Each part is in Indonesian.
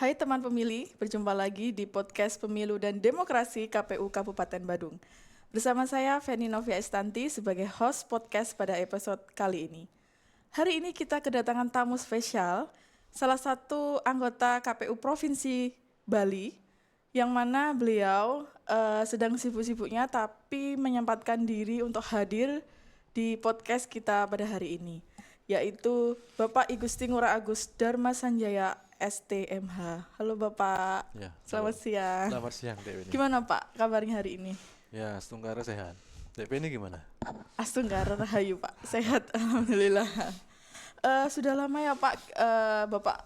Hai teman pemilih, berjumpa lagi di podcast Pemilu dan Demokrasi KPU Kabupaten Badung. Bersama saya Feni Novia Istanti sebagai host podcast pada episode kali ini. Hari ini kita kedatangan tamu spesial, salah satu anggota KPU Provinsi Bali, yang mana beliau sedang sibuk-sibuknya tapi menyempatkan diri untuk hadir di podcast kita pada hari ini, yaitu Bapak Igusti Ngurah Agus Dharma Sanjaya STMH. Halo Bapak, Ya, selamat halo. siang. Selamat siang, Dek Beni. Gimana Pak kabarnya hari ini? Ya, Setunggara sehat. Dek Beni gimana? Astuggara Rahayu Pak, sehat Alhamdulillah. Sudah lama ya Pak, Bapak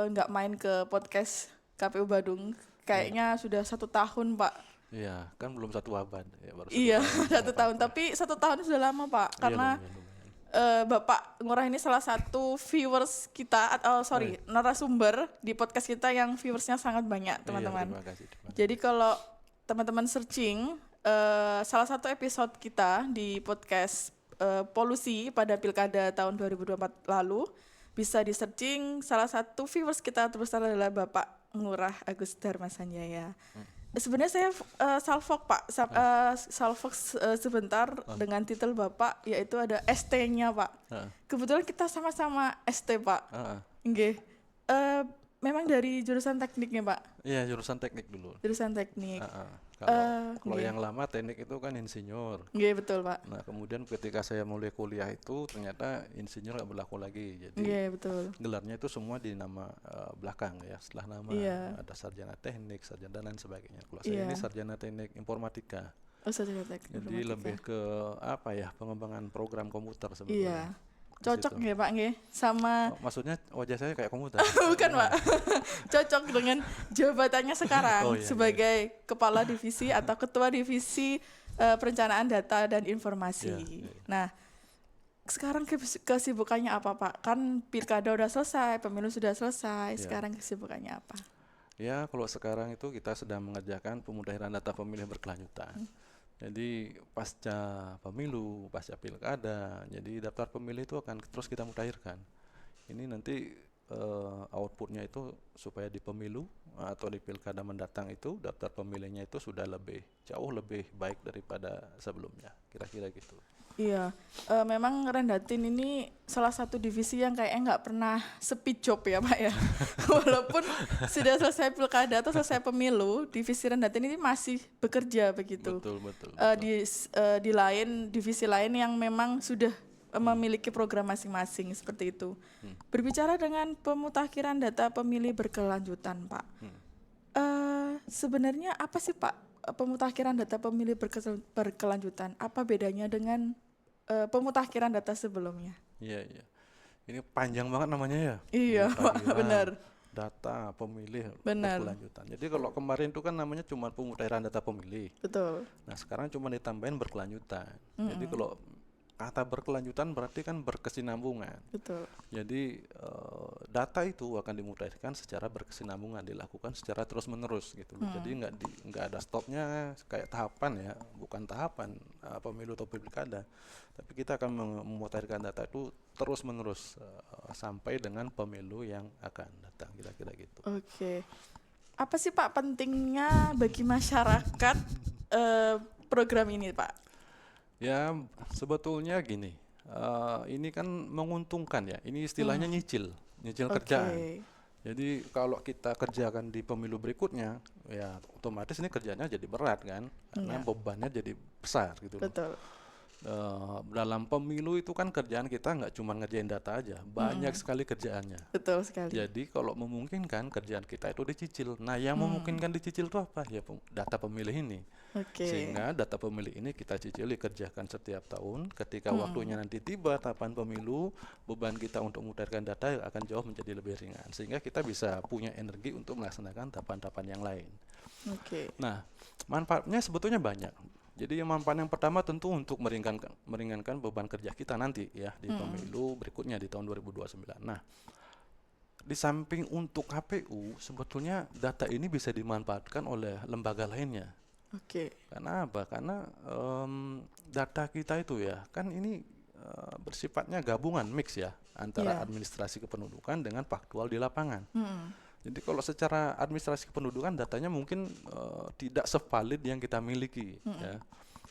nggak main ke podcast KPU Badung. Kayaknya sudah 1 tahun Pak. Iya, kan belum satu abad. Ya, baru Iya, 1 tahun. 1 tahun. Tapi 1 tahun sudah lama Pak, Iya, karena lumayan. Bapak Ngurah ini salah satu viewers kita, narasumber di podcast kita yang viewersnya sangat banyak teman-teman. Iya, terima kasih. Jadi kalau teman-teman searching salah satu episode kita di podcast polusi pada pilkada tahun 2024 lalu, bisa di searching. Salah satu viewers kita terbesar adalah Bapak Ngurah Agus Dharma Sanjaya. Sebenarnya saya salvok Pak, salvok sebentar dengan titel Bapak, yaitu ada ST-nya Pak. Kebetulan kita sama-sama ST Pak. Nggih. Memang dari jurusan tekniknya Pak. Iya, jurusan teknik dulu. Jurusan teknik. Kalau nggih. yang lama teknik itu kan insinyur. Nggih, betul Pak. Nah, kemudian ketika saya mulai kuliah itu ternyata insinyur nggak berlaku lagi. Jadi Nggih, betul. gelarnya itu semua di nama belakang ya. Setelah nama Iya. ada sarjana teknik, sarjana dan lain sebagainya. Kalau Iya. saya ini sarjana teknik informatika. Oh, sarjana teknik. Jadi informatika. lebih ke apa ya, pengembangan program komputer Iya. sebetulnya. Cocok Situ. nggih Pak nggih sama Maksudnya wajah saya kayak komputer. bukan Pak. Cocok dengan jabatannya sekarang Oh, iya, sebagai kepala divisi atau ketua divisi perencanaan data dan informasi. Iya, iya. Nah, sekarang kesibukannya apa Pak? Kan pilkada udah selesai, pemilu sudah selesai. Iya. Sekarang kesibukannya apa? Ya, kalau sekarang itu kita sedang mengerjakan pemudahiran data pemilih berkelanjutan. Jadi pasca pemilu, pasca pilkada, jadi daftar pemilih itu akan terus kita mutakhirkan. Ini nanti outputnya itu supaya di pemilu atau di pilkada mendatang itu daftar pemilihnya itu sudah jauh lebih baik daripada sebelumnya, kira-kira gitu. Iya, memang Rendatin ini salah satu divisi yang kayaknya nggak pernah sepi job ya Pak ya. Walaupun sudah selesai pilkada atau selesai pemilu, divisi Rendatin ini masih bekerja begitu. Betul. Di divisi lain yang memang sudah memiliki program masing-masing seperti itu. Berbicara dengan pemutakhiran data pemilih berkelanjutan Pak, sebenarnya apa sih Pak pemutakhiran data pemilih berkelanjutan? Apa bedanya dengan pemutakhiran data sebelumnya? Iya. Ini panjang banget namanya ya. Iya, Pak, Pemutahiran benar. Data pemilih Benar. berkelanjutan. Jadi kalau kemarin itu kan namanya cuma pemutakhiran data pemilih. Betul. Nah, sekarang cuma ditambahin berkelanjutan. Jadi kalau kata berkelanjutan berarti kan berkesinambungan. Betul. Jadi data itu akan dimutakhirkan secara berkesinambungan, dilakukan secara terus-menerus gitu loh. Jadi nggak ada stopnya kayak tahapan ya, bukan tahapan pemilu atau pilkada. Tapi kita akan memutakhirkan data itu terus-menerus sampai dengan pemilu yang akan datang, kira-kira gitu. Oke. Apa sih Pak pentingnya bagi masyarakat program ini Pak? Ya, sebetulnya gini, ini kan menguntungkan ya. Ini istilahnya nyicil kerjaan. Jadi kalau kita kerjakan di pemilu berikutnya, ya otomatis ini kerjanya jadi berat kan, karena bebannya jadi besar gitu loh. Betul. Dalam pemilu itu kan kerjaan kita nggak cuma ngerjain data aja, banyak sekali kerjaannya. Betul sekali. Jadi kalau memungkinkan kerjaan kita itu dicicil. Nah, yang memungkinkan dicicil itu apa? Ya data pemilih ini. Oke. Sehingga data pemilih ini kita cicil dikerjakan setiap tahun. Ketika waktunya nanti tiba tahapan pemilu, beban kita untuk memutahirkan data akan jauh menjadi lebih ringan. Sehingga kita bisa punya energi untuk melaksanakan tahapan-tahapan yang lain. Oke. Nah, manfaatnya sebetulnya banyak. Jadi manfaat yang pertama tentu untuk meringankan beban kerja kita nanti ya di pemilu berikutnya di tahun 2029. Nah, di samping untuk KPU sebetulnya data ini bisa dimanfaatkan oleh lembaga lainnya. Oke. Karena apa? Karena data kita itu ya kan ini bersifatnya gabungan mix ya antara administrasi kependudukan dengan faktual di lapangan. Jadi kalau secara administrasi kependudukan datanya mungkin tidak sevalid yang kita miliki ya.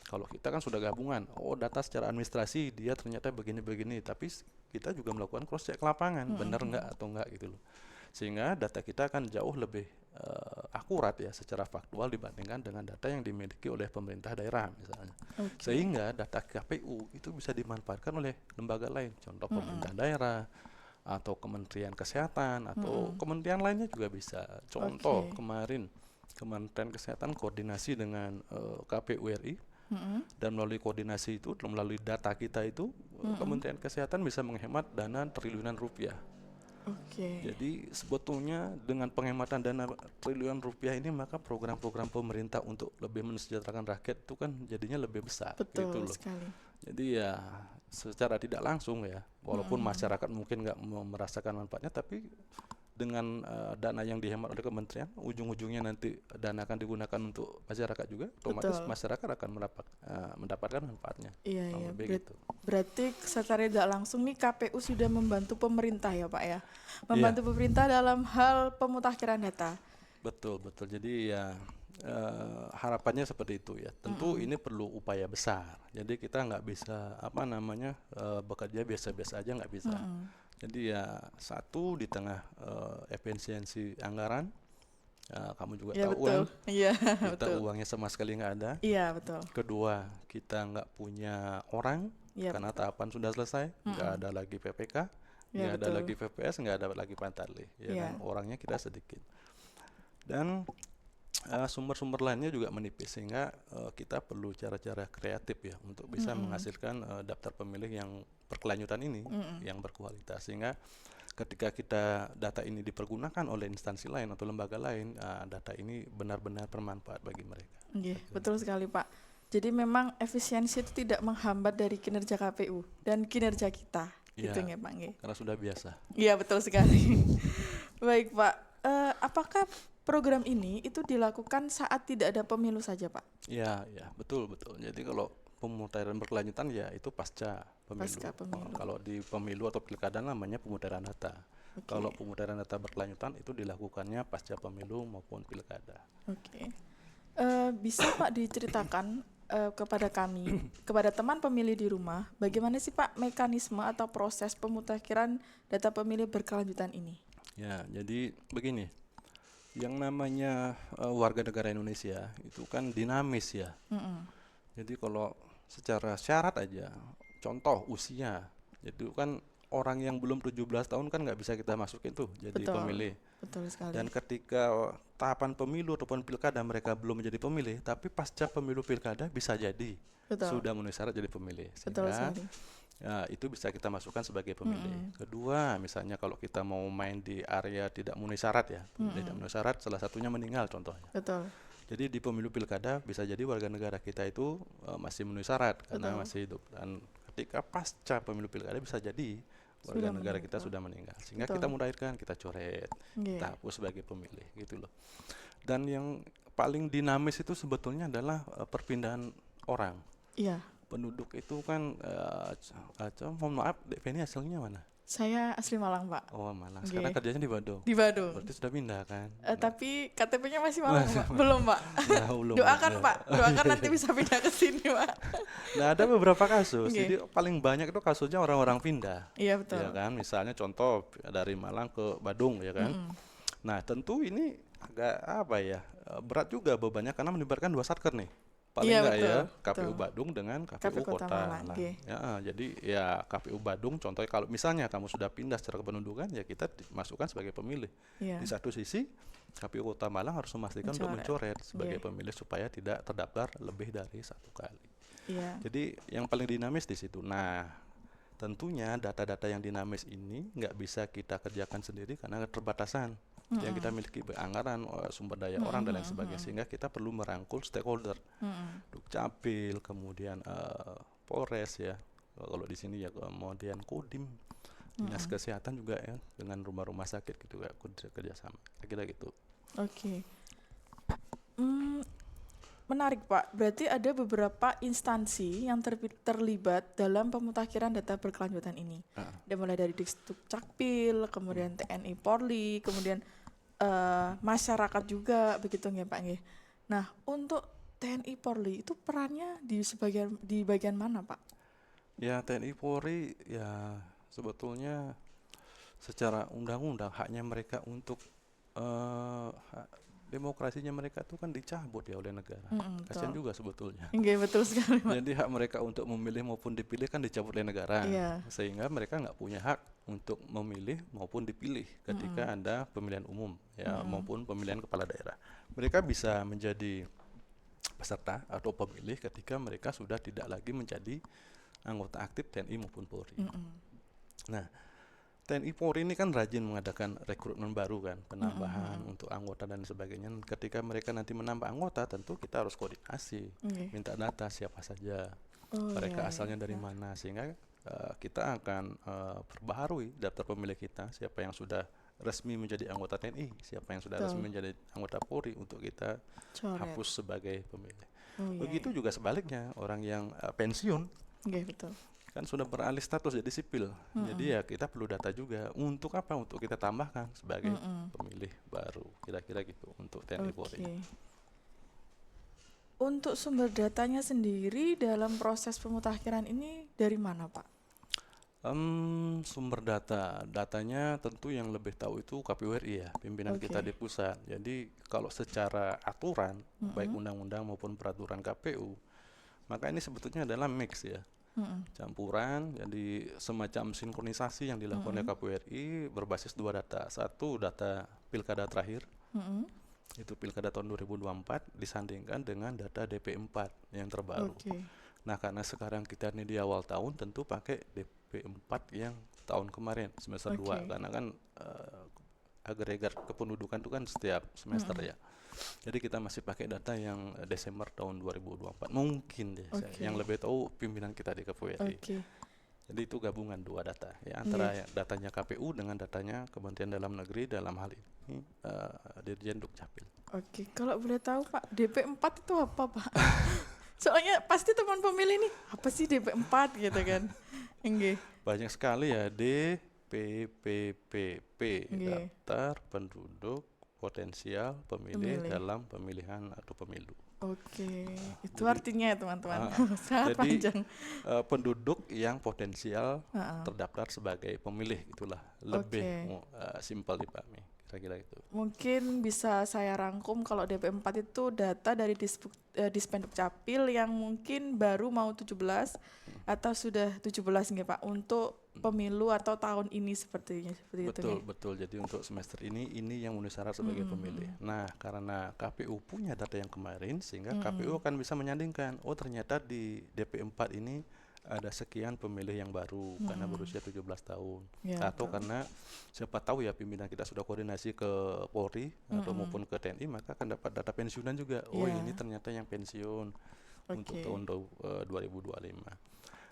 Kalau kita kan sudah gabungan, data secara administrasi dia ternyata begini-begini, tapi kita juga melakukan cross check ke lapangan, benar nggak atau enggak gitu loh. Sehingga data kita akan jauh lebih akurat ya secara faktual dibandingkan dengan data yang dimiliki oleh pemerintah daerah misalnya. Sehingga data KPU itu bisa dimanfaatkan oleh lembaga lain, contoh pemerintah daerah atau Kementerian Kesehatan atau kementerian lainnya juga bisa. Contoh kemarin Kementerian Kesehatan koordinasi dengan KPU RI dan melalui koordinasi itu, melalui data kita itu Kementerian Kesehatan bisa menghemat dana triliunan rupiah. Jadi sebetulnya dengan penghematan dana triliunan rupiah ini maka program-program pemerintah untuk lebih mensejahterakan rakyat itu kan jadinya lebih besar. Betul gitu loh. sekali. Jadi ya secara tidak langsung ya, walaupun masyarakat mungkin nggak merasakan manfaatnya, tapi dengan dana yang dihemat oleh kementerian, ujung-ujungnya nanti dana akan digunakan untuk masyarakat juga, otomatis masyarakat akan mendapatkan manfaatnya. Iya. Gitu. Berarti secara tidak langsung nih KPU sudah membantu pemerintah ya Pak ya, membantu pemerintah dalam hal pemutakhiran data. Betul. Jadi ya harapannya seperti itu ya. Tentu ini perlu upaya besar. Jadi kita nggak bisa bekerja biasa-biasa aja, nggak bisa. Jadi ya satu di tengah efisiensi anggaran, kamu juga tahu betul. Kita uangnya sama sekali nggak ada. Iya betul. Kedua, kita nggak punya orang karena tahapan sudah selesai, nggak ada lagi PPK, nggak ada lagi PPS, nggak ada lagi Pantarlih, kan? Orangnya kita sedikit. Dan sumber-sumber lainnya juga menipis, sehingga kita perlu cara-cara kreatif ya untuk bisa menghasilkan daftar pemilih yang berkelanjutan ini, yang berkualitas, sehingga ketika data ini dipergunakan oleh instansi lain atau lembaga lain, data ini benar-benar bermanfaat bagi mereka. Betul sekali Pak. Jadi memang efisiensi itu tidak menghambat dari kinerja KPU dan kinerja kita, gitu ya Pak. Karena sudah biasa. Iya betul sekali. Baik Pak, apakah program ini itu dilakukan saat tidak ada pemilu saja Pak? Iya, betul. Jadi kalau pemutahiran berkelanjutan ya itu pasca pemilu. Kalau di pemilu atau pilkada namanya pemutahiran data. Kalau pemutahiran data berkelanjutan itu dilakukannya pasca pemilu maupun pilkada. Bisa Pak diceritakan kepada kami, kepada teman pemilih di rumah, bagaimana sih Pak mekanisme atau proses pemutakhiran data pemilih berkelanjutan ini? Ya, jadi begini. Yang namanya warga negara Indonesia itu kan dinamis ya. Jadi kalau secara syarat aja, contoh usia, itu kan orang yang belum 17 tahun kan nggak bisa kita masukin tuh jadi pemilih. Betul sekali. Dan ketika tahapan pemilu ataupun pilkada mereka belum menjadi pemilih, tapi pasca pemilu pilkada bisa jadi sudah memenuhi syarat jadi pemilih. Sehingga ya, itu bisa kita masukkan sebagai pemilih. Kedua, misalnya kalau kita mau main di area tidak memenuhi syarat ya, tidak memenuhi syarat, salah satunya meninggal contohnya. Jadi di pemilu pilkada bisa jadi warga negara kita itu masih memenuhi syarat karena masih hidup. Dan ketika pasca pemilu pilkada bisa jadi warga negara kita sudah meninggal. Sehingga kita mudahkan, kita coret, kita hapus sebagai pemilih gitu loh. Dan yang paling dinamis itu sebetulnya adalah perpindahan orang. Penduduk itu kan, mohon maaf, Dek Feni hasilnya mana? Saya asli Malang Pak. Malang. Sekarang kerjanya di Badung. Di Badung. Berarti sudah pindah kan? Tapi KTP-nya masih Malang Pak. Belum Pak. Belum. Doakan Pak, doakan nanti bisa pindah ke sini Pak. Nah ada beberapa kasus. Jadi paling banyak itu kasusnya orang-orang pindah. Iya betul. Ya kan, misalnya contoh dari Malang ke Badung ya kan. Nah tentu ini agak berat juga bebannya karena melibatkan dua satker nih. Paling enggak ya KPU Badung dengan KPU Kota Malang. Ya, jadi ya KPU Badung contohnya kalau misalnya kamu sudah pindah secara kependudukan ya kita dimasukkan sebagai pemilih. Di satu sisi KPU Kota Malang harus memastikan untuk mencoret sebagai pemilih supaya tidak terdaftar lebih dari satu kali. Jadi yang paling dinamis di situ. Nah tentunya data-data yang dinamis ini nggak bisa kita kerjakan sendiri karena keterbatasan yang kita miliki anggaran, sumber daya orang dan lain sebagainya, sehingga kita perlu merangkul stakeholder, Dukcapil, kemudian Polres ya, kalau di sini ya kemudian Kodim, dinas kesehatan juga ya, dengan rumah-rumah sakit gitu ya, kerjasama, kira-kira gitu. Menarik Pak, berarti ada beberapa instansi yang terlibat dalam pemutakhiran data berkelanjutan ini. Mulai dari Dukcapil, kemudian TNI Polri, kemudian masyarakat juga begitu nggih Pak nggih. Nah, untuk TNI Polri itu perannya di bagian mana, Pak? Ya, TNI Polri ya sebetulnya secara undang-undang haknya mereka untuk demokrasinya mereka itu kan dicabut ya oleh negara. Kasihan Betul. juga sebetulnya. Nggih, betul sekali, Pak. Jadi hak mereka untuk memilih maupun dipilih kan dicabut oleh negara, Iya. sehingga mereka nggak punya hak untuk memilih maupun dipilih ketika ada pemilihan umum ya maupun pemilihan kepala daerah. Mereka bisa menjadi peserta atau pemilih ketika mereka sudah tidak lagi menjadi anggota aktif TNI maupun Polri. Nah, TNI Polri ini kan rajin mengadakan rekrutmen baru kan, penambahan untuk anggota dan sebagainya. Ketika mereka nanti menambah anggota, tentu kita harus koordinasi, Nggih. minta data siapa saja, Oh, mereka iya, asalnya iya. dari mana, sehingga kita akan perbaharui daftar pemilih kita, siapa yang sudah resmi menjadi anggota TNI, siapa yang sudah resmi Betul. menjadi anggota Polri untuk kita Coret. hapus sebagai pemilih. Oh, iya, Begitu iya. juga sebaliknya, orang yang pensiun Nggih, betul. kan sudah beralih status jadi sipil. Jadi ya kita perlu data juga. Untuk apa? Untuk kita tambahkan sebagai pemilih baru. Kira-kira gitu untuk TNI Polri. Oke. Untuk sumber datanya sendiri dalam proses pemutakhiran ini dari mana, Pak? Sumber datanya tentu yang lebih tahu itu KPU RI ya, pimpinan kita Oke. di pusat. Jadi kalau secara aturan, baik undang-undang maupun peraturan KPU, maka ini sebetulnya adalah mix ya, campuran. Jadi semacam sinkronisasi yang dilakukan oleh KPU RI berbasis dua data. Satu data pilkada terakhir, itu pilkada tahun 2024 disandingkan dengan data DP4 yang terbaru. Oke. Nah, karena sekarang kita ini di awal tahun, tentu pakai DP4 yang tahun kemarin semester 2, Oke. karena kan agregat kependudukan itu kan setiap semester ya. Jadi kita masih pakai data yang Desember tahun 2024. Mungkin deh, Oke. yang lebih tahu pimpinan kita di KPU RI. Oke. Jadi itu gabungan dua data ya, antara datanya KPU dengan datanya Kementerian Dalam Negeri, dalam hal ini Dirjen Dukcapil. Oke, kalau boleh tahu Pak, DP4 itu apa Pak? Soalnya pasti teman pemilih nih, apa sih DP4 gitu kan? Nggih. Banyak sekali ya, DPPPP, Nggih. daftar penduduk potensial pemilih dalam pemilihan atau pemilu. Oke, itu Jadi, artinya ya teman-teman. Ah, Sangat jadi panjang. penduduk yang potensial Heeh. terdaftar sebagai pemilih, itulah lebih Oke. simpel dipahami, kira-kira itu. Mungkin bisa saya rangkum kalau DP4 itu data dari Dispenduk Capil yang mungkin baru mau 17 atau sudah 17 nggih Pak untuk pemilu atau tahun ini seperti itu Betul, nggih. betul. Jadi untuk semester ini yang memenuhi syarat sebagai pemilih. Nah, karena KPU punya data yang kemarin, sehingga KPU akan bisa menyandingkan, oh ternyata di DP4 ini ada sekian pemilih yang baru karena berusia 17 tahun. Ya, Atau betul. karena siapa tahu ya pimpinan kita sudah koordinasi ke Polri atau maupun ke TNI, maka akan dapat data pensiunan juga. Oh, Ya. ini ternyata yang pensiun untuk Oke. tahun 2025.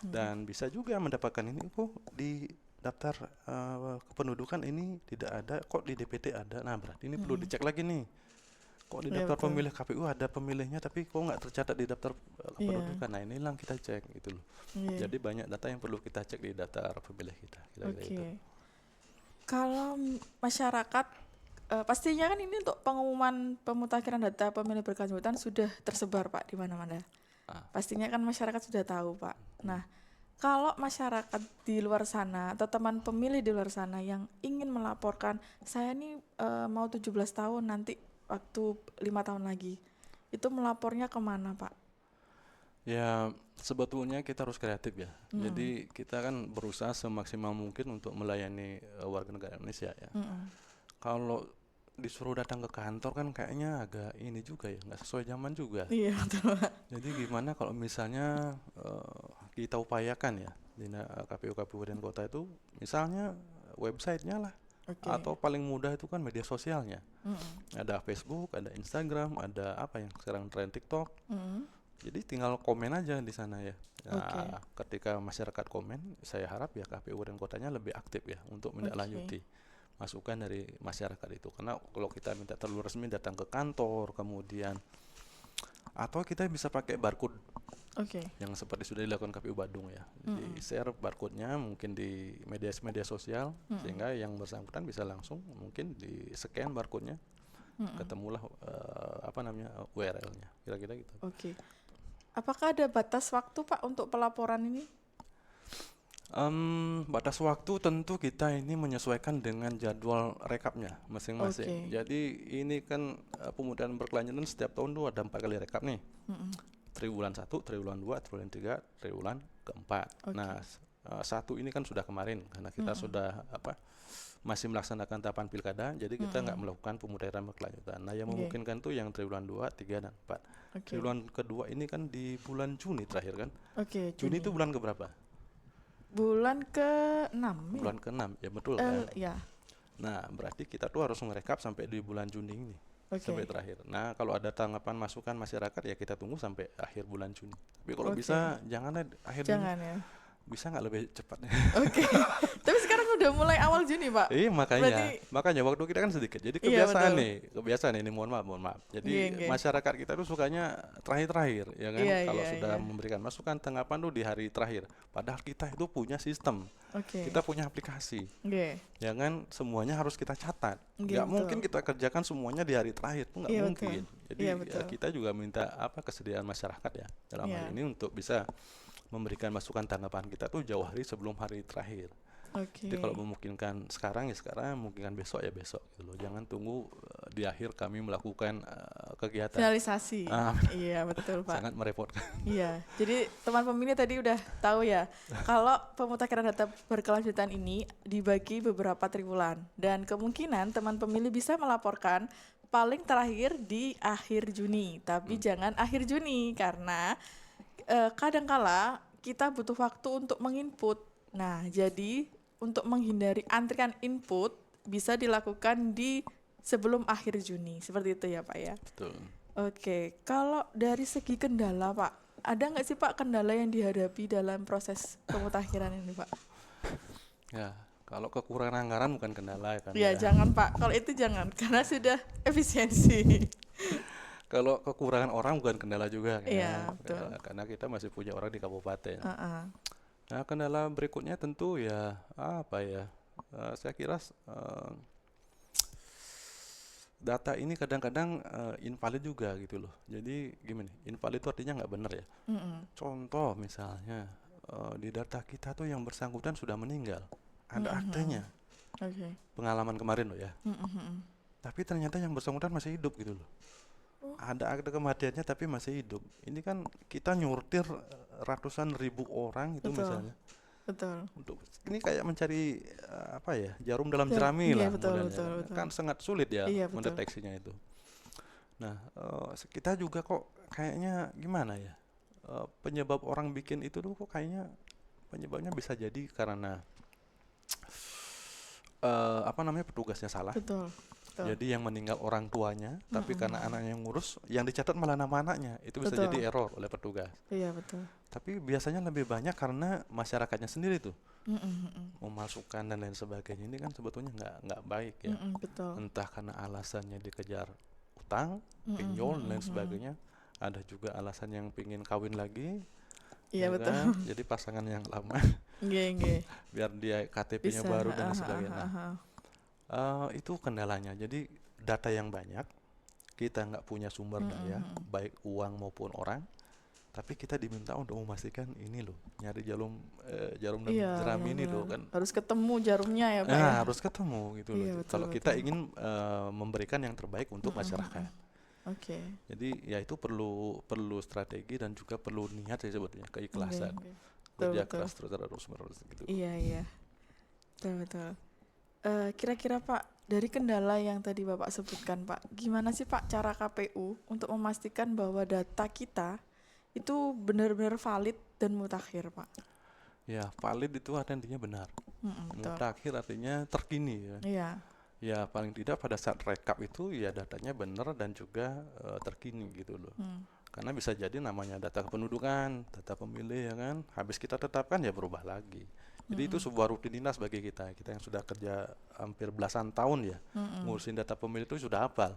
Dan bisa juga mendapatkan ini kok di daftar kependudukan ini tidak ada, kok di DPT ada. Nah, berarti ini perlu dicek lagi nih. Kok di Ya, daftar betul. pemilih KPU ada pemilihnya tapi kok nggak tercatat di daftar Iya. kependudukan. Nah, ini yang kita cek gitu loh. Iya. Jadi banyak data yang perlu kita cek di daftar pemilih kita. Kira-kira Oke. itu. Kalau masyarakat pastinya kan ini untuk pengumuman pemutakhiran data pemilih berkelanjutan sudah tersebar Pak di mana-mana. Ah. Pastinya kan masyarakat sudah tahu Pak. Nah, kalau masyarakat di luar sana atau teman pemilih di luar sana yang ingin melaporkan, saya nih mau 17 tahun nanti waktu 5 tahun lagi, itu melapornya kemana Pak? Ya, sebetulnya kita harus kreatif ya. Jadi kita kan berusaha semaksimal mungkin untuk melayani warga negara Indonesia ya. Kalau disuruh datang ke kantor kan kayaknya agak ini juga ya, nggak sesuai zaman juga. Iya betul Pak. Jadi gimana kalau misalnya kita upayakan ya di KPU Kabupaten Kota itu, misalnya websitenya lah, Oke. atau paling mudah itu kan media sosialnya. Ada Facebook, ada Instagram, ada apa yang sekarang tren TikTok. Jadi tinggal komen aja di sana ya. Nah, ketika masyarakat komen, saya harap ya KPU dan kotanya lebih aktif ya untuk menindaklanjuti masukan dari masyarakat itu. Karena kalau kita minta terlalu resmi datang ke kantor, kemudian atau kita bisa pakai barcode Oke. yang seperti sudah dilakukan KPU Badung ya. Jadi share barcode-nya mungkin di media sosial sehingga yang bersangkutan bisa langsung mungkin di scan barcode-nya ketemulah URL-nya. Kira-kira gitu. Oke. Apakah ada batas waktu Pak untuk pelaporan ini? Batas waktu tentu kita ini menyesuaikan dengan jadwal rekapnya Oke. masing-masing. Jadi ini kan pemudahan berkelanjutan setiap tahun tuh ada 4 kali rekap nih. Triwulan 1, triwulan 2, triwulan 3, triwulan keempat. Oke. Nah, satu ini kan sudah kemarin karena kita sudah masih melaksanakan tahapan pilkada, jadi kita nggak melakukan pemudahan berkelanjutan. Nah, yang Oke. memungkinkan tuh yang triwulan 2, 3, dan 4. Oke. Triwulan kedua ini kan di bulan Juni terakhir kan. Oke, Juni itu bulan keberapa? bulan ke-6 ya? Bulan ke-6, ya betul kan? Ya. Nah, berarti kita tuh harus merekap sampai di bulan Juni ini. Oke. Sampai terakhir. Nah, kalau ada tanggapan masukan masyarakat ya kita tunggu sampai akhir bulan Juni. Tapi kalau Oke. bisa jangan akhir Juni. Jangan ya. Bisa nggak lebih cepat? Oke. Tapi sekarang udah mulai awal Juni, Pak. Iya, Berarti- makanya waktu kita kan sedikit. Jadi Iya, kebiasaan betul. nih, ini mohon maaf. Jadi Iya. masyarakat kita tuh sukanya terakhir-terakhir, ya kan? Iya, Kalau iya, sudah iya. memberikan masukan tanggapan tuh di hari terakhir. Padahal kita itu punya sistem, Oke. kita punya aplikasi, Oke. ya kan? Semuanya harus kita catat. Iya, Nggak betul. mungkin kita kerjakan semuanya di hari terakhir, itu nggak Iya, mungkin. betul. Jadi Iya, betul. kita juga minta kesediaan masyarakat ya dalam Iya. hal ini untuk bisa memberikan masukan tanggapan kita tuh jauh hari sebelum hari terakhir. Oke. Jadi kalau memungkinkan sekarang ya sekarang, memungkinkan besok ya besok gitu loh. Jangan tunggu di akhir kami melakukan kegiatan. Finalisasi. Ah, Iya, betul, Pak. sangat merepotkan. Iya, jadi teman pemilih tadi udah tahu ya, kalau pemutakhiran data berkelanjutan ini dibagi beberapa triwulan dan kemungkinan teman pemilih bisa melaporkan paling terakhir di akhir Juni, tapi jangan akhir Juni karena kadangkala kita butuh waktu untuk menginput. Nah, jadi untuk menghindari antrian input bisa dilakukan di sebelum akhir Juni, seperti itu ya Pak ya. Betul. Oke, kalau dari segi kendala Pak, ada nggak sih Pak kendala yang dihadapi dalam proses pemutakhiran ini Pak? Ya, kalau kekurangan anggaran bukan kendala ya kan. Ya jangan Pak, kalau itu jangan, karena sudah efisiensi. Kalau kekurangan orang bukan kendala juga kan. Iya, betul. Karena kita masih punya orang di kabupaten. Heeh. Nah, kendala berikutnya tentu ya saya kira data ini kadang-kadang invalid juga gitu loh. Jadi gimana? Invalid itu artinya nggak benar ya. Contoh misalnya di data kita tuh yang bersangkutan sudah meninggal, ada aktenya, Oke. pengalaman kemarin loh ya. Tapi ternyata yang bersangkutan masih hidup gitu loh. Ada akte kematiannya tapi masih hidup. Ini kan kita nyurtir ratusan ribu orang itu Betul. misalnya. Betul. Ini kayak mencari jarum dalam Ya, jerami iya, lah betul, modelnya. betul. Kan sangat sulit ya Iya, betul. mendeteksinya itu. Nah, kita juga kok kayaknya gimana ya, penyebab orang bikin itu tuh kok kayaknya penyebabnya bisa jadi karena petugasnya salah. Betul. Betul. Jadi yang meninggal orang tuanya, tapi karena anaknya yang ngurus, yang dicatat malah nama anaknya. Itu bisa Betul. jadi error oleh petugas. Iya, betul. Tapi biasanya lebih banyak karena masyarakatnya sendiri tuh memasukkan dan lain sebagainya. Ini kan sebetulnya nggak baik ya. Betul. Entah karena alasannya dikejar utang, pinjol dan lain sebagainya. Ada juga alasan yang pingin kawin lagi. Iya, ya betul. kan? Jadi pasangan yang lama Nggih. biar dia KTP-nya Bisa. baru dan lain sebagainya. Itu kendalanya. Jadi data yang banyak, kita nggak punya sumber daya, baik uang maupun orang. Tapi kita diminta untuk memastikan ini loh, nyari jarum dan Iya, jerami iya, ini benar. loh kan. Harus ketemu jarumnya ya Pak Nah, ya. harus ketemu gitu Iya, loh. betul, Kalau kita betul. ingin memberikan yang terbaik untuk masyarakat. Oke. Jadi ya itu perlu strategi dan juga perlu niat sih sebetulnya, keikhlasan. Oke. Betul, Kerja betul. keras terus menerus gitu. Iya. Betul. Kira-kira Pak, dari kendala yang tadi Bapak sebutkan Pak, gimana sih Pak cara KPU untuk memastikan bahwa data kita itu benar-benar valid dan mutakhir Pak? Ya, valid itu artinya benar. Betul. Mutakhir artinya terkini ya. Iya. Ya paling tidak pada saat rekap itu ya datanya benar dan juga terkini gitu loh. Karena bisa jadi namanya data kependudukan, data pemilih ya kan, habis kita tetapkan ya berubah lagi. Jadi itu sebuah rutinitas bagi kita yang sudah kerja hampir belasan tahun ya, ngurusin data pemilih itu sudah hafal.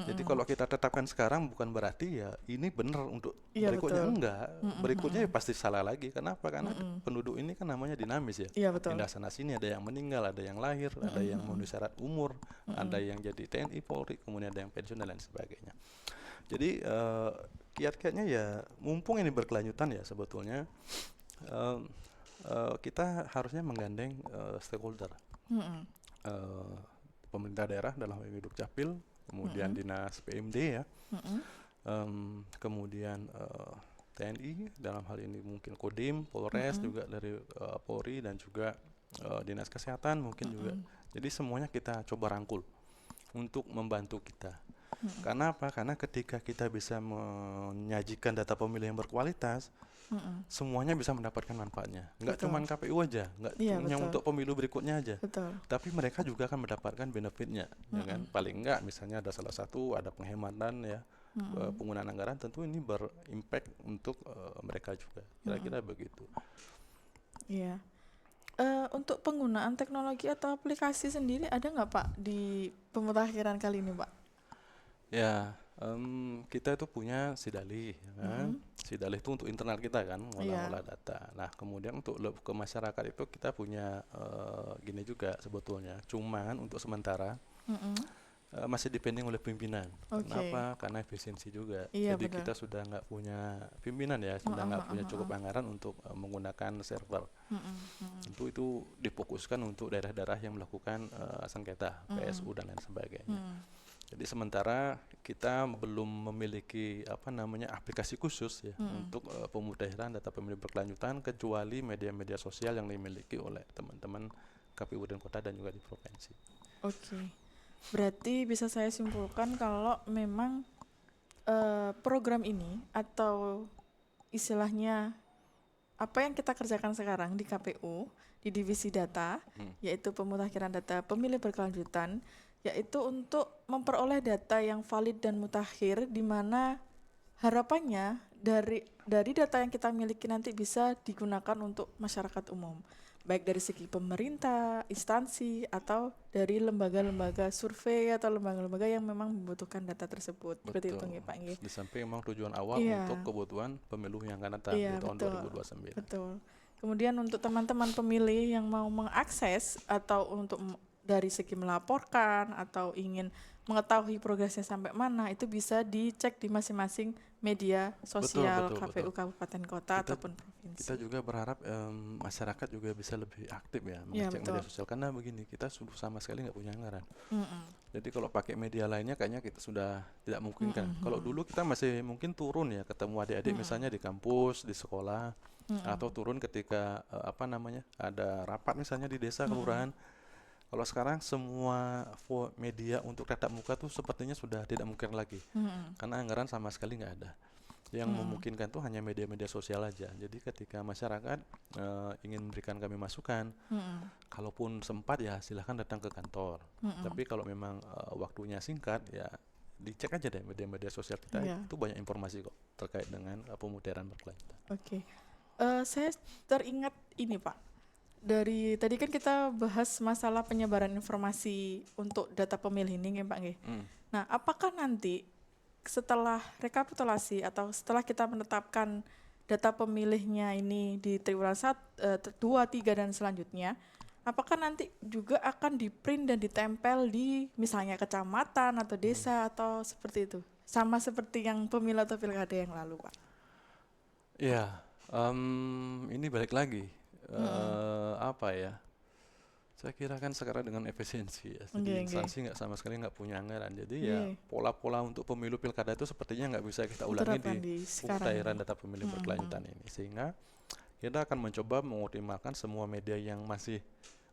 Jadi kalau kita tetapkan sekarang bukan berarti ya ini benar untuk Iya berikutnya, betul. enggak. Berikutnya ya pasti salah lagi. Kenapa? Karena penduduk ini kan namanya dinamis ya. Iya betul. Pindah sana sini, ada yang meninggal, ada yang lahir, ada yang memenuhi syarat umur, ada yang jadi TNI, Polri, kemudian ada yang pensiun dan lain sebagainya. Jadi kiat-kiatnya ya mumpung ini berkelanjutan ya sebetulnya eh, kita harusnya menggandeng stakeholder, eh, pemerintah daerah dalam hal ini Dukcapil, kemudian dinas PMD ya, kemudian TNI dalam hal ini mungkin Kodim, Polres juga dari Polri dan juga dinas kesehatan mungkin juga. Jadi semuanya kita coba rangkul untuk membantu kita. Karena apa? Karena ketika kita bisa menyajikan data pemilih yang berkualitas, semuanya bisa mendapatkan manfaatnya. Nggak Betul. cuma KPU aja, nggak Iya cuma betul. untuk pemilu berikutnya aja. Betul. Tapi mereka juga akan mendapatkan benefitnya, ya kan? Paling enggak, misalnya ada salah satu, ada penghematan ya, penggunaan anggaran, tentu ini berimpact untuk mereka juga. Kira-kira begitu. Iya. Untuk penggunaan teknologi atau aplikasi sendiri ada nggak Pak di pemutakhiran kali ini Pak? Ya, kita itu punya Sidalih, ya kan? Sidalih itu untuk internal kita kan, ngolah-ngolah data. Nah, kemudian untuk ke masyarakat itu kita punya gini juga sebetulnya. Cuman untuk sementara masih dipending oleh pimpinan. Oke. Kenapa? Karena efisiensi juga. Iya Jadi benar. kita sudah nggak punya pimpinan ya, sudah nggak punya cukup anggaran untuk menggunakan server. Tentu itu difokuskan untuk daerah-daerah yang melakukan sengketa, PSU dan lain sebagainya. Jadi sementara kita belum memiliki aplikasi khusus ya untuk pemutahiran data pemilih berkelanjutan, kecuali media-media sosial yang dimiliki oleh teman-teman KPU dan kota dan juga di provinsi. Oke. Berarti bisa saya simpulkan kalau memang program ini atau istilahnya apa yang kita kerjakan sekarang di KPU di divisi data, yaitu pemutakhiran data pemilih berkelanjutan, yaitu untuk memperoleh data yang valid dan mutakhir, di mana harapannya dari data yang kita miliki nanti bisa digunakan untuk masyarakat umum, baik dari segi pemerintah, instansi, atau dari lembaga-lembaga survei atau lembaga-lembaga yang memang membutuhkan data tersebut. Seperti itu nggih Pak nggih. Di samping memang tujuan awal Iya. untuk kebutuhan pemilu yang akan datang di tahun Betul. 2029. Betul. Kemudian untuk teman-teman pemilih yang mau mengakses atau untuk dari segi melaporkan atau ingin mengetahui progresnya sampai mana, itu bisa dicek di masing-masing media sosial KPU Kabupaten Kota ataupun provinsi. Kita juga berharap masyarakat juga bisa lebih aktif ya Iya, mengecek betul. media sosial, karena begini, kita sudah sama sekali nggak punya anggaran. Jadi kalau pakai media lainnya kayaknya kita sudah tidak memungkinkan. Kalau dulu kita masih mungkin turun ya, ketemu adik-adik misalnya di kampus, di sekolah, atau turun ketika ada rapat misalnya di desa kelurahan. Kalau sekarang semua media untuk tatap muka tuh sepertinya sudah tidak mungkin lagi, karena anggaran sama sekali nggak ada. Yang memungkinkan tuh hanya media-media sosial aja. Jadi ketika masyarakat ingin memberikan kami masukan, kalaupun sempat ya silahkan datang ke kantor. Tapi kalau memang waktunya singkat ya dicek aja deh media-media sosial kita, itu banyak informasi kok terkait dengan pemutahiran berkelanjutan. Oke. Saya teringat ini Pak. Dari tadi kan kita bahas masalah penyebaran informasi untuk data pemilih ini nggih Pak nggih. Nah, apakah nanti setelah rekapitulasi atau setelah kita menetapkan data pemilihnya ini di triwulan 2, 3 dan selanjutnya, apakah nanti juga akan di-print dan ditempel di misalnya kecamatan atau desa atau seperti itu? Sama seperti yang pemilu atau pilkada yang lalu, Pak. Iya, ini balik lagi. Apa ya? Saya kira kan sekarang dengan efisiensi ya, jadi instansi nggak sama sekali nggak punya anggaran. Jadi ya pola-pola untuk pemilu pilkada itu sepertinya nggak bisa kita ulangi di pemutahiran data pemilih berkelanjutan ini. Sehingga kita akan mencoba mengoptimalkan semua media yang masih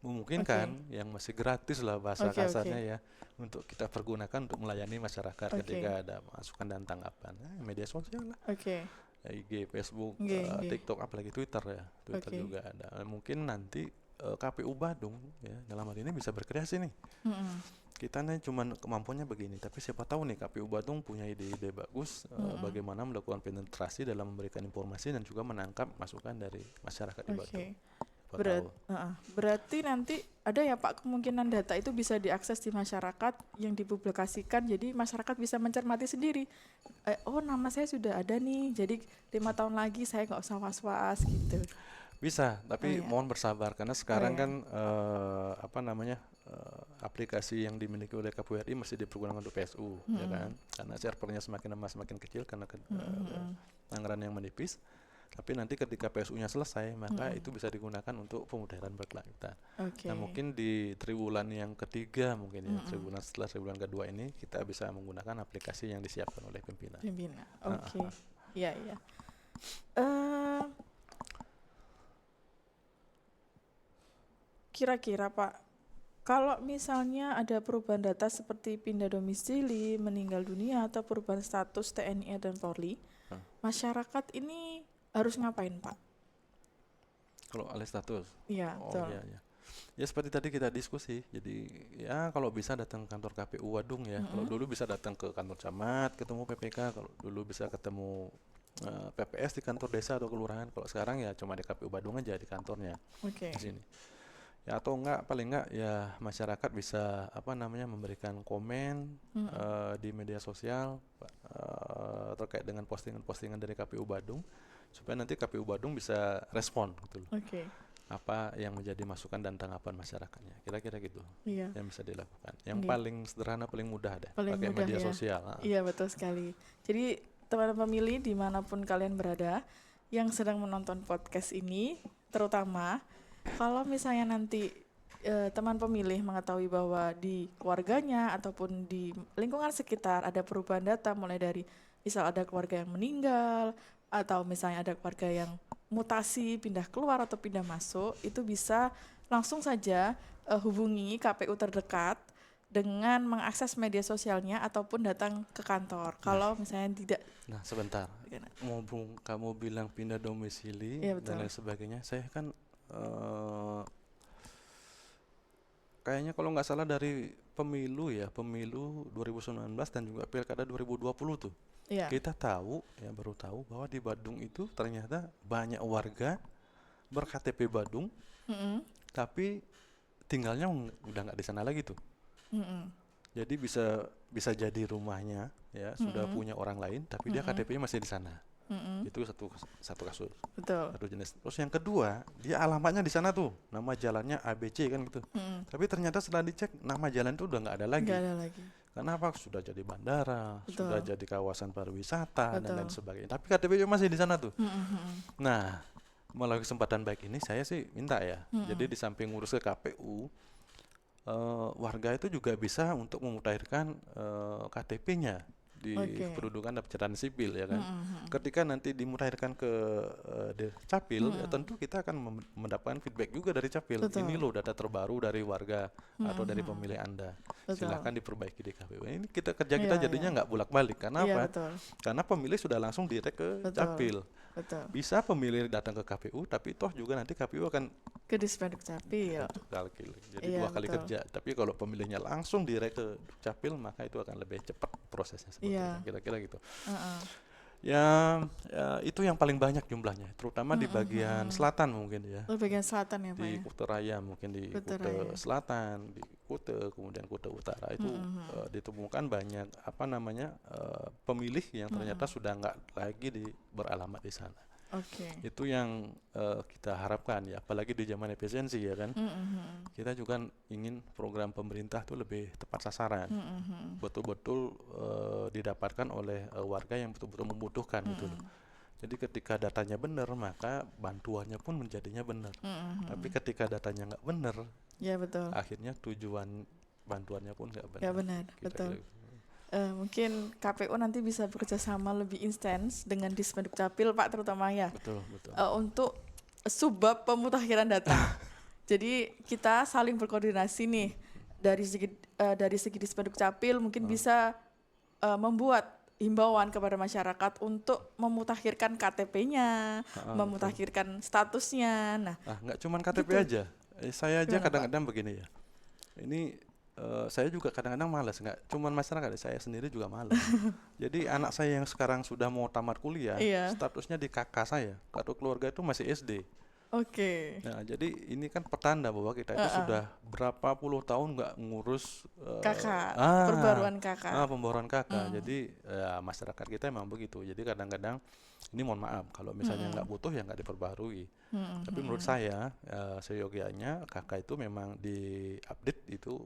memungkinkan, yang masih gratis lah bahasa kasarnya ya, untuk kita pergunakan untuk melayani masyarakat ketika ada masukan dan tanggapan. Media sosial lah. IG, Facebook, TikTok, apalagi Twitter ya. Twitter juga ada. Mungkin nanti KPU Badung ya dalam hal ini bisa berkreasi nih. Kita nih cuman kemampuannya begini, tapi siapa tahu nih KPU Badung punya ide-ide bagus bagaimana melakukan penetrasi dalam memberikan informasi dan juga menangkap masukan dari masyarakat di Badung. buat tahu. Berarti nanti ada ya Pak kemungkinan data itu bisa diakses di masyarakat yang dipublikasikan, jadi masyarakat bisa mencermati sendiri. Oh nama saya sudah ada nih, jadi 5 tahun lagi saya nggak usah was-was gitu. Bisa, tapi iya. mohon bersabar karena sekarang iya. kan aplikasi yang dimiliki oleh KPU RI masih dipergunakan untuk PSU, ya kan? Karena servernya semakin lama semakin kecil karena anggaran yang menipis. Tapi nanti ketika PSU-nya selesai, maka itu bisa digunakan untuk pemutahiran berkelanjutan. Oke. Nah, mungkin di triwulan yang ketiga mungkin ya, triwulan setelah triwulan kedua ini kita bisa menggunakan aplikasi yang disiapkan oleh pimpinan. Oke. Iya. Eh, Kira-kira Pak, kalau misalnya ada perubahan data seperti pindah domisili, meninggal dunia, atau perubahan status TNI dan Polri, masyarakat ini harus ngapain Pak? Kalau alih status? Iya, betul. Iya. Ya seperti tadi kita diskusi, jadi ya kalau bisa datang ke kantor KPU Wadung ya. Kalau dulu bisa datang ke kantor camat, ketemu PPK, kalau dulu bisa ketemu PPS di kantor desa atau kelurahan. Kalau sekarang ya cuma di KPU Badung aja di kantornya. Oke. Di sini. Ya atau enggak paling enggak ya masyarakat bisa memberikan komen di media sosial terkait dengan postingan-postingan dari KPU Badung supaya nanti KPU Badung bisa respon gitu loh. Oke. Apa yang menjadi masukan dan tanggapan masyarakatnya. Kira-kira gitu. Iya. Yang bisa dilakukan. Yang paling sederhana, paling mudah deh pakai mudah media ya. sosial. Iya, betul sekali. Jadi teman-teman pemilih dimanapun kalian berada yang sedang menonton podcast ini, terutama kalau misalnya nanti teman pemilih mengetahui bahwa di keluarganya ataupun di lingkungan sekitar ada perubahan data, mulai dari misal ada keluarga yang meninggal atau misalnya ada keluarga yang mutasi, pindah keluar atau pindah masuk, itu bisa langsung saja hubungi KPU terdekat dengan mengakses media sosialnya ataupun datang ke kantor. Kalau misalnya tidak. Nah, sebentar. Mumpung kamu bilang pindah domisili dan lain sebagainya, saya kan kayaknya kalau nggak salah dari pemilu 2019 dan juga pilkada 2020 tuh. Kita tahu ya, baru tahu bahwa di Badung itu ternyata banyak warga ber-KTP Badung, tapi tinggalnya udah nggak di sana lagi tuh. Jadi bisa jadi rumahnya ya sudah punya orang lain, tapi dia KTP-nya masih di sana. Itu satu kasus. Betul. Satu jenis. Terus yang kedua, dia alamatnya di sana tuh, nama jalannya ABC kan gitu. Tapi ternyata setelah dicek nama jalan itu udah nggak ada lagi. Kenapa? Sudah jadi bandara, sudah jadi kawasan pariwisata dan lain sebagainya. Tapi KTP-nya masih di sana tuh. Nah, melalui kesempatan baik ini saya sih minta ya. Jadi di samping ngurus ke KPU, warga itu juga bisa untuk memutakhirkan KTP-nya di kependudukan dan pencatatan sipil ya kan. Ketika nanti dimutakhirkan ke Capil, ya tentu kita akan mendapatkan feedback juga dari Capil. Ini loh data terbaru dari warga atau dari pemilih Anda. Silahkan diperbaiki di KPU. Ini kita jadinya nggak bolak-balik. Karena apa? Karena pemilih sudah langsung direct ke Capil. Bisa pemilih datang ke KPU, tapi toh juga nanti KPU akan ke Dispenduk Capil. Jadi 2 kali kerja. Tapi kalau pemilihnya langsung direct ke Capil, maka itu akan lebih cepat prosesnya sebetulnya. Kira-kira gitu. Ya itu yang paling banyak jumlahnya, terutama di bagian selatan mungkin ya. Bagian selatan ya Pak. Di Kuta Raya mungkin di Kuta Selatan, di Kuta, kemudian Kuta Utara itu ditemukan banyak pemilih yang ternyata sudah nggak lagi beralamat di sana. Itu yang kita harapkan ya, apalagi di zaman efisiensi ya kan. Kita juga ingin program pemerintah itu lebih tepat sasaran, betul-betul didapatkan oleh warga yang betul-betul membutuhkan gitu loh. Jadi ketika datanya benar, maka bantuannya pun menjadinya benar. Tapi ketika datanya nggak benar, akhirnya tujuan bantuannya pun nggak benar. Betul. Mungkin KPU nanti bisa bekerjasama lebih intens dengan Dispenduk Capil Pak, terutama ya. Betul. Untuk subbab pemutakhiran data. Jadi kita saling berkoordinasi nih dari segi Dispenduk Capil mungkin bisa membuat himbauan kepada masyarakat untuk memutakhirkan KTP-nya, memutakhirkan statusnya. Nah, nggak cuma KTP aja. Saya aja kadang-kadang begini ya. Ini saya juga kadang-kadang malas, nggak cuma masyarakat, saya sendiri juga malas. Jadi anak saya yang sekarang sudah mau tamat kuliah, statusnya di kakak saya, kartu keluarga itu masih SD. Oke. Nah, jadi ini kan pertanda bahwa kita itu sudah berapa puluh tahun nggak ngurus Kakak, perbaruan kakak. pembaruan KK. Jadi ya, masyarakat kita emang begitu. Jadi kadang-kadang ini mohon maaf kalau misalnya nggak butuh ya nggak diperbarui. Tapi menurut saya seyogianya KK itu memang diupdate itu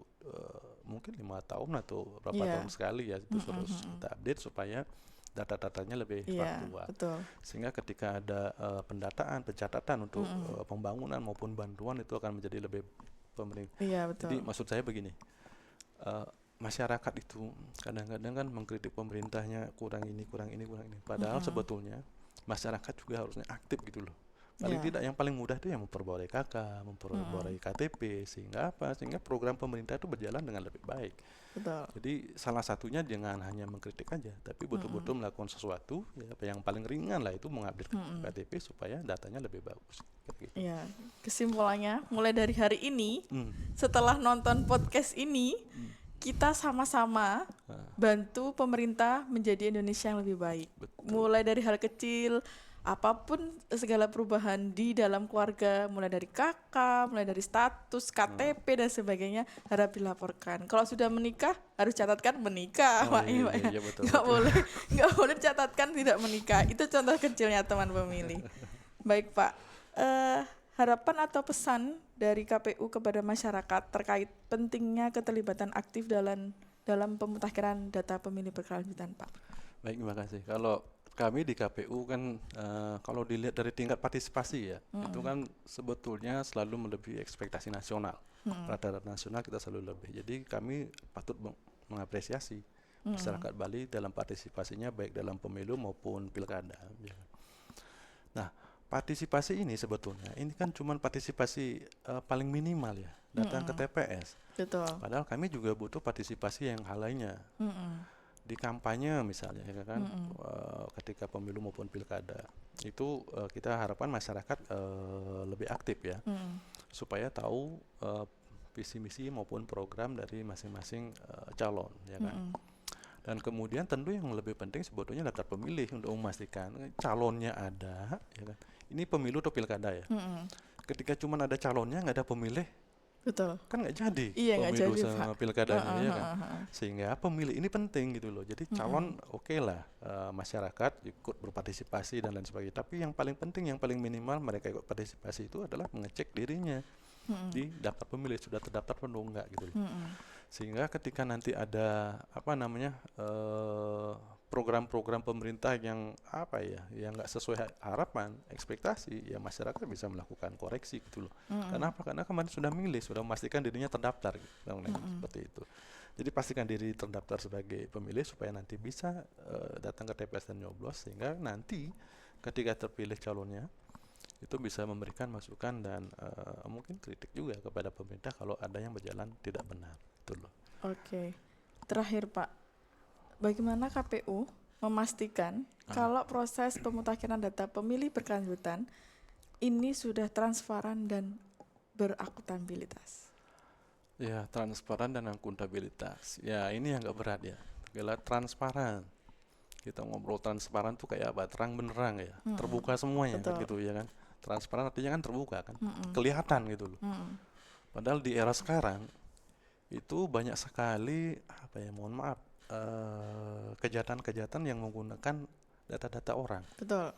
mungkin 5 tahun atau berapa tahun sekali ya itu harus kita update supaya data-datanya lebih Iya, faktual. betul. Sehingga ketika ada pendataan, pencatatan untuk pembangunan maupun bantuan itu akan menjadi lebih pemerintah. Iya, Jadi betul. maksud saya begini, masyarakat itu kadang-kadang kan mengkritik pemerintahnya kurang ini, kurang ini, kurang ini. Padahal sebetulnya masyarakat juga harusnya aktif gitu loh. Paling Iya, tidak yang paling mudah itu yang memperbarui KK, memperbarui KTP, sehingga apa? Sehingga program pemerintah itu berjalan dengan lebih baik. betul. Jadi salah satunya dengan hanya mengkritik aja, tapi betul-betul melakukan sesuatu ya, apa yang paling ringan lah itu mengupdate KTP supaya datanya lebih bagus. Kayak gitu. Iya, kesimpulannya mulai dari hari ini, Hmm. setelah nonton podcast ini, kita sama-sama bantu pemerintah menjadi Indonesia yang lebih baik. Betul. Mulai dari hal kecil, apapun segala perubahan di dalam keluarga, mulai dari kakak, mulai dari status, KTP dan sebagainya harap dilaporkan. Kalau sudah menikah harus catatkan menikah, Oh, Pak. iya, Pak, iya, ya. iya, betul, Nggak betul. boleh, nggak boleh catatkan tidak menikah. Itu contoh kecilnya teman pemilih. Baik Pak, harapan atau pesan dari KPU kepada masyarakat terkait pentingnya keterlibatan aktif dalam pemutakhiran data pemilih berkelanjutan, Pak. Baik, terima kasih. Kalau kami di KPU kan kalau dilihat dari tingkat partisipasi ya, itu kan sebetulnya selalu melebihi ekspektasi nasional. Rata-rata nasional kita selalu lebih. Jadi kami patut mengapresiasi masyarakat Bali dalam partisipasinya baik dalam pemilu maupun pilkada. Ya. Nah, partisipasi ini sebetulnya ini kan cuma partisipasi paling minimal ya, datang ke TPS. Betul. Padahal kami juga butuh partisipasi yang hal lainnya. Di kampanye misalnya ya kan, ketika pemilu maupun pilkada itu kita harapkan masyarakat lebih aktif ya, supaya tahu visi misi maupun program dari masing-masing calon ya kan. Dan kemudian tentu yang lebih penting sebetulnya daftar pemilih untuk memastikan calonnya ada ya kan. Ini pemilu atau pilkada ya. Ketika cuma ada calonnya nggak ada pemilih, Betul. kan nggak jadi Iya, nggak pemilu jadi, sama Pak. pilkadanya ya kan. Sehingga pemilih ini penting gitu loh. Jadi calon oke lah, masyarakat ikut berpartisipasi dan lain sebagainya. Tapi yang paling penting, yang paling minimal mereka ikut partisipasi itu adalah mengecek dirinya di daftar pemilih sudah terdaftar atau enggak gitu loh. Sehingga ketika nanti ada apa namanya program-program pemerintah yang apa ya, yang nggak sesuai harapan, ekspektasi, ya masyarakat bisa melakukan koreksi gitu loh. Karena apa? Karena kemarin sudah milih, sudah memastikan dirinya terdaftar gitu, seperti itu. Jadi pastikan diri terdaftar sebagai pemilih supaya nanti bisa datang ke TPS dan nyoblos, sehingga nanti ketika terpilih calonnya itu bisa memberikan masukan dan mungkin kritik juga kepada pemerintah kalau ada yang berjalan tidak benar, gitu loh. Oke. Terakhir Pak, bagaimana KPU memastikan kalau proses pemutakhiran data pemilih berkelanjutan ini sudah transparan dan berakuntabilitas? Ya, transparan dan akuntabilitas. Ya, ini yang agak berat ya. Bila transparan, kita ngobrol transparan tuh kayak apa? Terang benderang ya, terbuka semuanya kan gitu ya kan. Transparan artinya kan terbuka kan, kelihatan gitu loh. Padahal di era sekarang itu banyak sekali apa ya, mohon maaf, kejahatan-kejahatan yang menggunakan data-data orang. Betul.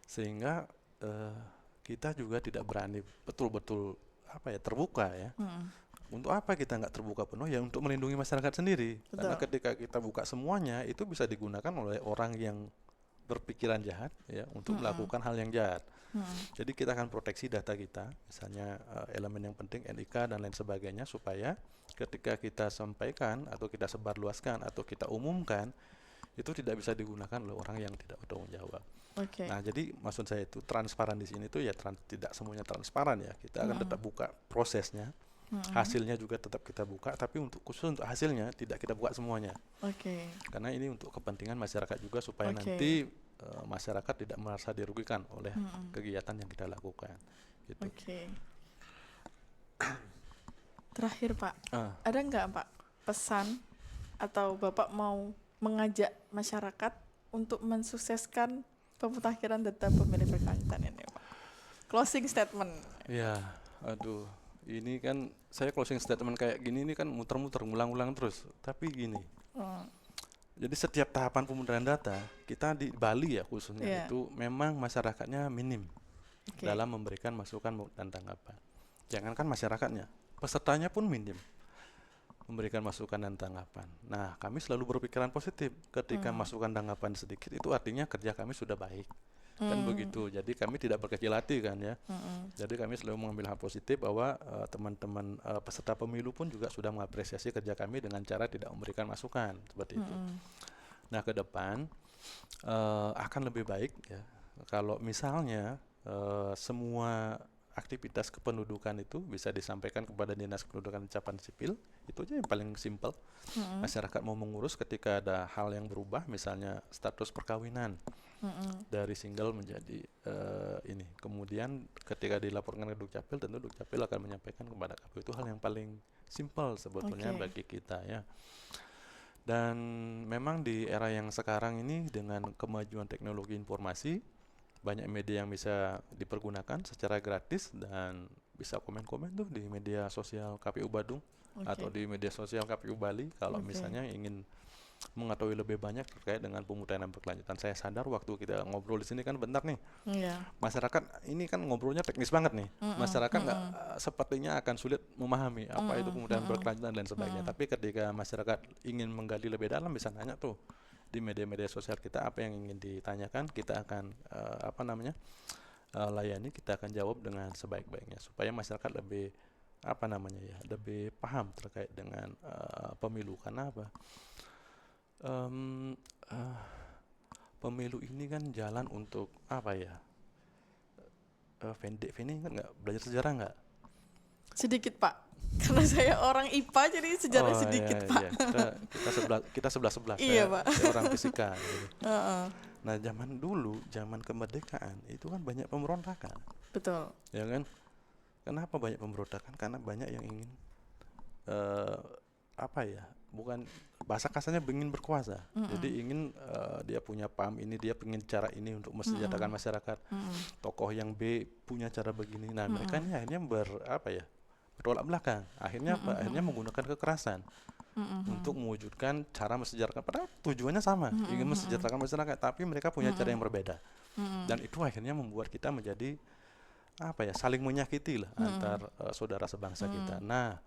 Sehingga kita juga tidak berani betul-betul apa ya, terbuka ya. Untuk apa kita nggak terbuka penuh? Ya untuk melindungi masyarakat sendiri. Betul. Karena ketika kita buka semuanya itu bisa digunakan oleh orang yang berpikiran jahat ya untuk melakukan hal yang jahat. Jadi kita akan proteksi data kita, misalnya elemen yang penting NIK dan lain sebagainya, supaya ketika kita sampaikan atau kita sebarluaskan atau kita umumkan itu tidak bisa digunakan oleh orang yang tidak bertanggung jawab. Oke. Nah, jadi maksud saya itu transparan di sini tuh ya tidak semuanya transparan ya. Kita akan tetap buka prosesnya. Hasilnya juga tetap kita buka, tapi khusus untuk hasilnya tidak kita buka semuanya. Oke. Karena ini untuk kepentingan masyarakat juga supaya nanti masyarakat tidak merasa dirugikan oleh kegiatan yang kita lakukan. Gitu. Oke. Terakhir Pak, ada nggak Pak pesan atau Bapak mau mengajak masyarakat untuk mensukseskan pemutakhiran data pemilih berkelanjutan ini Pak? Closing statement. Ya, aduh, ini kan saya closing statement kayak gini ini kan muter-muter, ngulang-ulang terus. Tapi gini, Oh, jadi setiap tahapan pemudahan data kita di Bali ya khususnya iya, itu memang masyarakatnya minim oke. dalam memberikan masukan dan tanggapan. Jangankan masyarakatnya, pesertanya pun minim memberikan masukan dan tanggapan. Nah, kami selalu berpikiran positif ketika masukan tanggapan sedikit itu artinya kerja kami sudah baik. Kan begitu. Jadi kami tidak berkecil hati kan ya. Jadi kami selalu mengambil hal positif bahwa teman-teman peserta pemilu pun juga sudah mengapresiasi kerja kami dengan cara tidak memberikan masukan seperti itu. Nah, ke depan akan lebih baik ya kalau misalnya semua aktivitas kependudukan itu bisa disampaikan kepada Dinas Kependudukan dan Catatan Sipil. Itu aja yang paling simpel. Masyarakat mau mengurus ketika ada hal yang berubah, misalnya status perkawinan dari single menjadi ini. Kemudian ketika dilaporkan ke Dukcapil, tentu Dukcapil akan menyampaikan kepada KPU. Itu hal yang paling simpel sebetulnya Oke. bagi kita ya. Dan memang di era yang sekarang ini dengan kemajuan teknologi informasi, banyak media yang bisa dipergunakan secara gratis dan bisa komen-komen tuh di media sosial KPU Badung atau Oke. di media sosial KPU Bali kalau Oke. misalnya ingin mengetahui lebih banyak terkait dengan pemudahan berkelanjutan. Saya sadar waktu kita ngobrol di sini kan bentar nih, Iya. masyarakat ini kan ngobrolnya teknis banget nih. Masyarakat nggak sepertinya akan sulit memahami apa itu pemudahan berkelanjutan dan sebagainya. Tapi ketika masyarakat ingin menggali lebih dalam bisa nanya tuh di media-media sosial kita apa yang ingin ditanyakan, kita akan layani, kita akan jawab dengan sebaik-baiknya supaya masyarakat lebih lebih paham terkait dengan pemilu. Karena apa? Em, eh, Pemilu ini kan jalan untuk apa ya? Fendi ingat nggak belajar sejarah nggak? Sedikit, Pak. Karena saya orang IPA jadi sejarah Oh sedikit, iya Pak. iya kita sebelah Iya, saya Pak. saya orang fisika gitu. Heeh, Nah zaman dulu zaman kemerdekaan itu kan banyak pemberontakan betul. ya kan. Kenapa banyak pemberontakan? Karena banyak yang ingin eh, apa ya, bukan bahasa kasarnya ingin berkuasa. Jadi ingin dia punya paham ini, dia ingin cara ini untuk mensejahterakan masyarakat. Tokoh yang B punya cara begini. Nah mereka ini akhirnya bertolak belakang. Akhirnya apa? Akhirnya menggunakan kekerasan untuk mewujudkan cara mensejahterakan. Padahal tujuannya sama, ingin mensejahterakan masyarakat, tapi mereka punya cara yang berbeda. Dan itu akhirnya membuat kita menjadi saling menyakiti lah antar saudara sebangsa kita. Nah,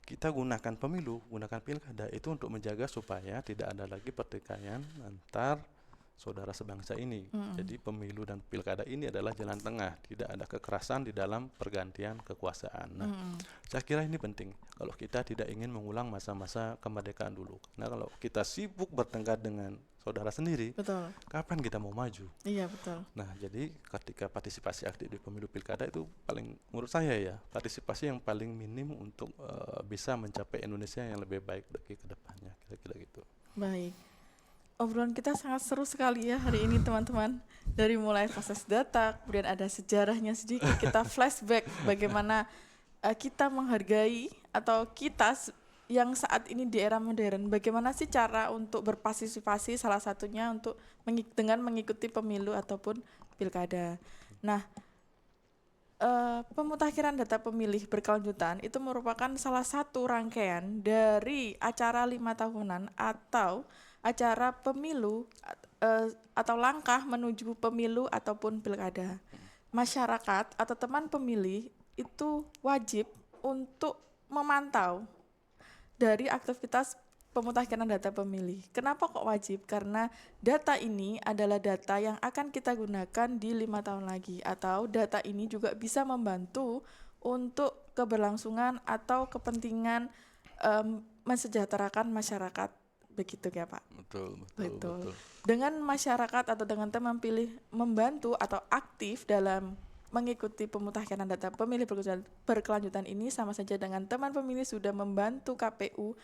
kita gunakan pemilu, gunakan pilkada itu untuk menjaga supaya tidak ada lagi pertikaian antar saudara sebangsa ini. Jadi pemilu dan pilkada ini adalah jalan tengah, tidak ada kekerasan di dalam pergantian kekuasaan. Nah, saya kira ini penting kalau kita tidak ingin mengulang masa-masa kemerdekaan dulu. Nah, kalau kita sibuk bertengkar dengan saudara sendiri, Betul. kapan kita mau maju? Iya, betul. Nah, jadi ketika partisipasi aktif di pemilu pilkada itu paling, menurut saya ya, partisipasi yang paling minim untuk bisa mencapai Indonesia yang lebih baik bagi kedepannya, kira-kira gitu. Baik. Obrolan kita sangat seru sekali ya hari ini, teman-teman. Dari mulai proses data, kemudian ada sejarahnya sedikit, kita flashback bagaimana kita menghargai atau yang saat ini di era modern, bagaimana sih cara untuk berpartisipasi, salah satunya untuk dengan mengikuti pemilu ataupun pilkada. Nah, pemutakhiran data pemilih berkelanjutan itu merupakan salah satu rangkaian dari acara 5 tahunan atau acara pemilu atau langkah menuju pemilu ataupun pilkada. Masyarakat atau teman pemilih itu wajib untuk memantau dari aktivitas pemutakhiran data pemilih. Kenapa kok wajib? Karena data ini adalah data yang akan kita gunakan di 5 tahun lagi, atau data ini juga bisa membantu untuk keberlangsungan atau kepentingan mensejahterakan masyarakat. Begitu ya, Pak? Betul. Dengan masyarakat atau dengan teman pilih membantu atau aktif dalam mengikuti pemutakhiran data pemilih berkelanjutan ini, sama saja dengan teman pemilih sudah membantu KPU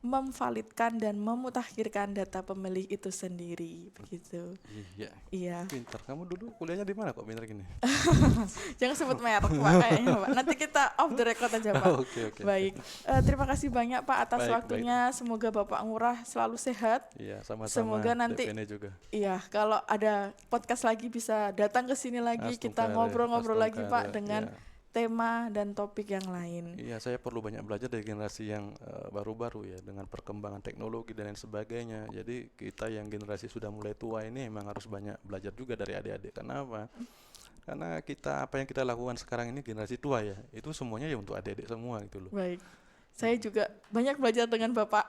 memvalidkan dan memutakhirkan data pemilih itu sendiri, begitu. Iya. Iya. Pintar. Kamu dulu kuliahnya di mana kok pintar gini? Jangan sebut merek Pak kayaknya Pak. Nanti kita off the record aja Pak. Oke. Baik. Terima kasih banyak Pak atas Baik. waktunya. Semoga Bapak Ngurah selalu sehat. Iya, sama-sama. Semoga nanti DPN juga. iya, kalau ada podcast lagi bisa datang ke sini lagi, kita ngobrol-ngobrol lagi Pak dengan tema dan topik yang lain. Iya, saya perlu banyak belajar dari generasi yang baru-baru ya, dengan perkembangan teknologi dan lain sebagainya. Jadi kita yang generasi sudah mulai tua ini memang harus banyak belajar juga dari adik-adik. Kenapa? Karena apa yang kita lakukan sekarang ini generasi tua ya, itu semuanya ya untuk adik-adik semua gitu loh. Baik. Saya juga banyak belajar dengan Bapak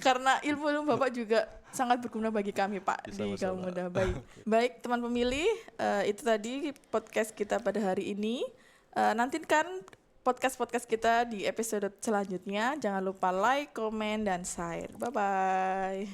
karena ilmu Bapak juga sangat berguna bagi kami Pak di kaum muda. Baik teman pemilih, itu tadi podcast kita pada hari ini. Nantikan podcast-podcast kita di episode selanjutnya. Jangan lupa like, komen, dan share. Bye-bye.